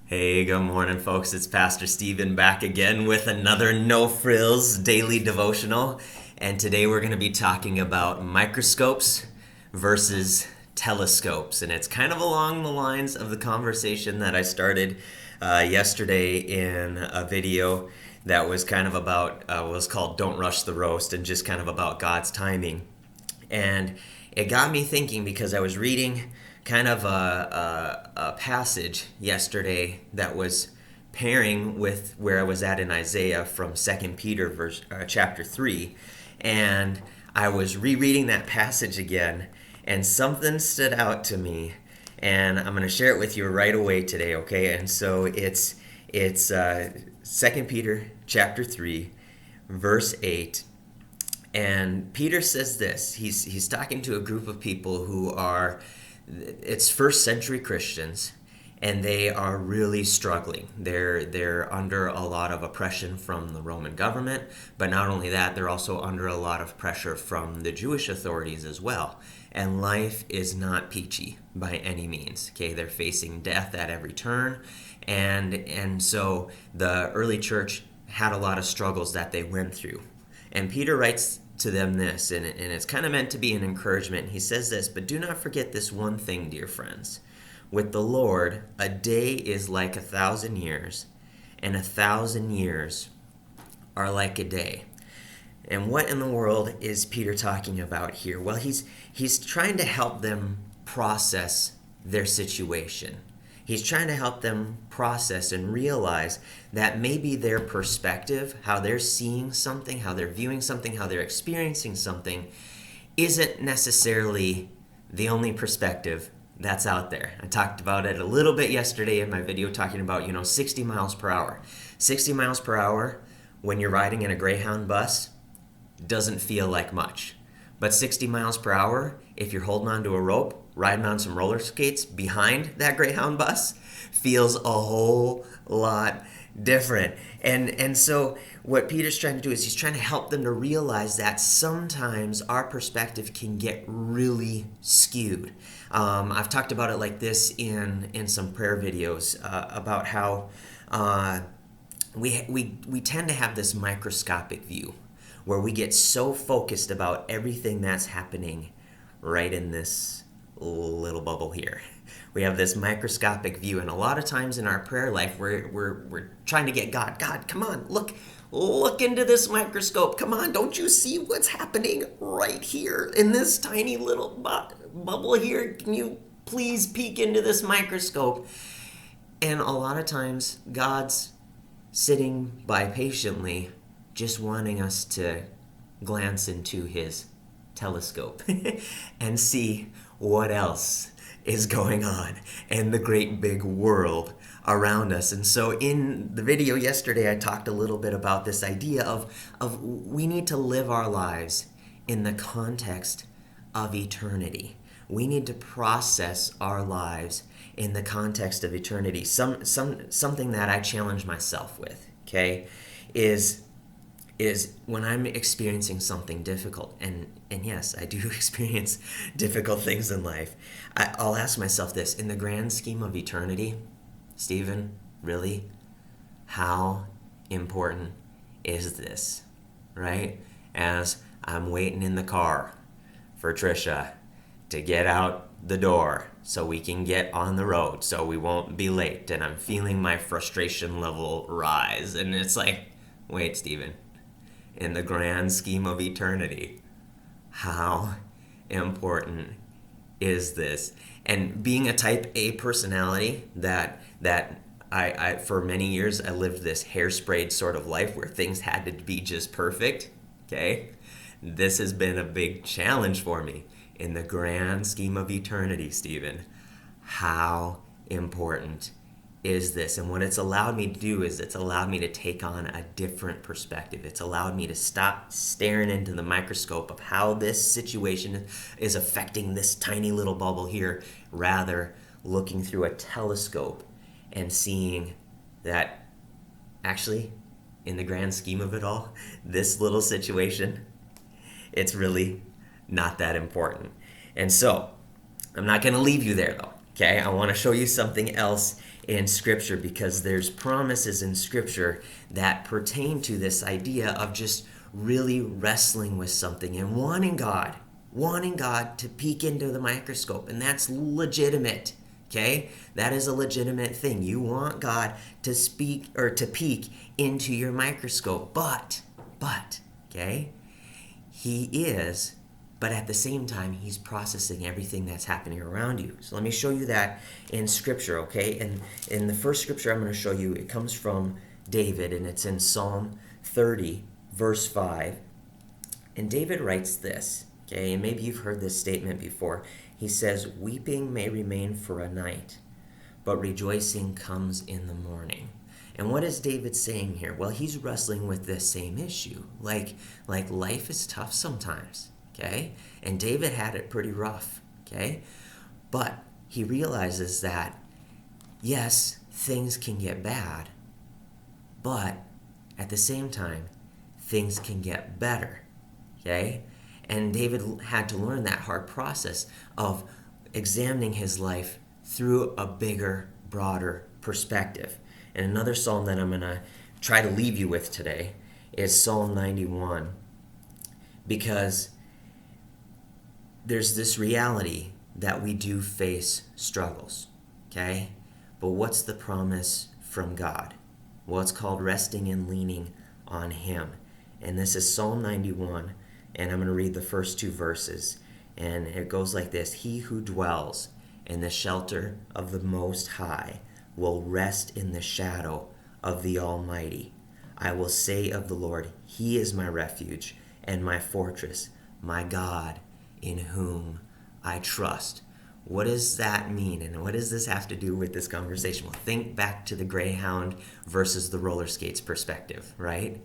Hey, good morning, folks. It's Pastor Steven back again with another No Frills daily devotional. And today we're going to be talking about microscopes versus telescopes. And it's kind of along the lines of the conversation that I started yesterday in a video that was kind of about, was called Don't Rush the Roast, and just kind of about God's timing. And it got me thinking because I was reading kind of a passage yesterday that was pairing with where I was at in Isaiah from Second Peter chapter 3. And I was rereading that passage again, and something stood out to me. And I'm going to share it with you right away today, okay? And so it's 2 Peter chapter 3, verse 8. And Peter says this. He's talking to a group of people who are, it's first century Christians, and they are really struggling. They're under a lot of oppression from the Roman government, but not only that, they're also under a lot of pressure from the Jewish authorities as well. And life is not peachy by any means. Okay, they're facing death at every turn, and so the early church had a lot of struggles that they went through. And Peter writes to them this, and it's kind of meant to be an encouragement. He says this, "But do not forget this one thing, dear friends. With the Lord, a day is like 1,000 years, and 1,000 years are like a day." And what in the world is Peter talking about here? Well, he's trying to help them process their situation. He's trying to help them process and realize that maybe their perspective, how they're seeing something, how they're viewing something, how they're experiencing something, isn't necessarily the only perspective that's out there. I talked about it a little bit yesterday in my video talking about, 60 miles per hour. 60 miles per hour when you're riding in a Greyhound bus doesn't feel like much. But 60 miles per hour, if you're holding onto a rope, riding on some roller skates behind that Greyhound bus, feels a whole lot different. And so what Peter's trying to do is he's trying to help them to realize that sometimes our perspective can get really skewed. I've talked about it like this in some prayer videos about how we tend to have this microscopic view where we get so focused about everything that's happening right in this little bubble here. We have this microscopic view, and a lot of times in our prayer life, we're trying to get God, come on, look into this microscope. Come on, don't you see what's happening right here in this tiny little bubble here? Can you please peek into this microscope? And a lot of times, God's sitting by patiently, just wanting us to glance into his telescope and see what else is going on in the great big world around us. And so in the video yesterday, I talked a little bit about this idea of we need to live our lives in the context of eternity. We need to process our lives in the context of eternity. Something that I challenge myself with, okay, is when I'm experiencing something difficult, and yes, I do experience difficult things in life, I'll ask myself this: in the grand scheme of eternity, Stephen, really, how important is this, right? As I'm waiting in the car for Trisha to get out the door so we can get on the road so we won't be late, and I'm feeling my frustration level rise, and it's like, wait, Stephen, in the grand scheme of eternity, how important is this? And being a type A personality that I for many years I lived this hairsprayed sort of life where things had to be just perfect, okay? This has been a big challenge for me. In the grand scheme of eternity, Stephen, how important is this? And what it's allowed me to do is it's allowed me to take on a different perspective. It's allowed me to stop staring into the microscope of how this situation is affecting this tiny little bubble here, rather looking through a telescope and seeing that actually, in the grand scheme of it all, this little situation, it's really not that important. And so, I'm not going to leave you there though, okay? I want to show you something else in Scripture, because there's promises in Scripture that pertain to this idea of just really wrestling with something and wanting God to peek into the microscope. And that's legitimate. Okay? That is a legitimate thing. You want God to speak or to peek into your microscope. But, okay? He is, but at the same time, he's processing everything that's happening around you. So let me show you that in Scripture, okay? And in the first Scripture I'm going to show you, it comes from David, and it's in Psalm 30, verse 5. And David writes this, okay? And maybe you've heard this statement before. He says, "Weeping may remain for a night, but rejoicing comes in the morning." And what is David saying here? Well, he's wrestling with this same issue. Like life is tough sometimes, okay? And David had it pretty rough, okay? But he realizes that, yes, things can get bad, but at the same time, things can get better, okay? And David had to learn that hard process of examining his life through a bigger, broader perspective. And another psalm that I'm going to try to leave you with today is Psalm 91, because there's this reality that we do face struggles, okay? But what's the promise from God? Well, it's called resting and leaning on Him. And this is Psalm 91, and I'm going to read the first two verses. And it goes like this: "He who dwells in the shelter of the Most High will rest in the shadow of the Almighty. I will say of the Lord, He is my refuge and my fortress, my God in whom I trust." What does that mean, and what does this have to do with this conversation? Well, think back to the Greyhound versus the roller skates perspective, right?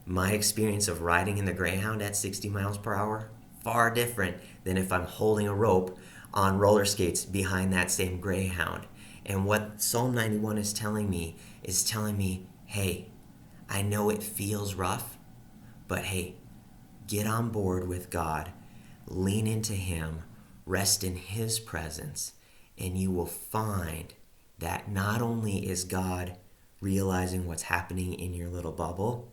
My experience of riding in the Greyhound at 60 miles per hour, far different than if I'm holding a rope on roller skates behind that same Greyhound. And what Psalm 91 is telling me, hey, I know it feels rough, but hey, get on board with God, lean into Him, rest in His presence, and you will find that not only is God realizing what's happening in your little bubble,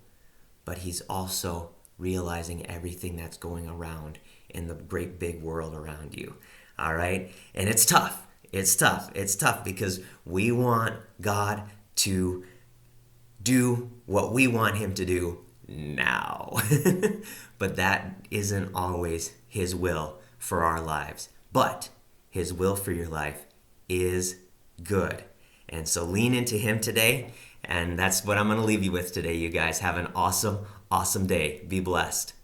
but He's also realizing everything that's going around in the great big world around you. All right? And it's tough. It's tough because we want God to do what we want Him to do now. But that isn't always His will for our lives. But His will for your life is good. And so lean into Him today. And that's what I'm going to leave you with today, you guys. Have an awesome day. Be blessed.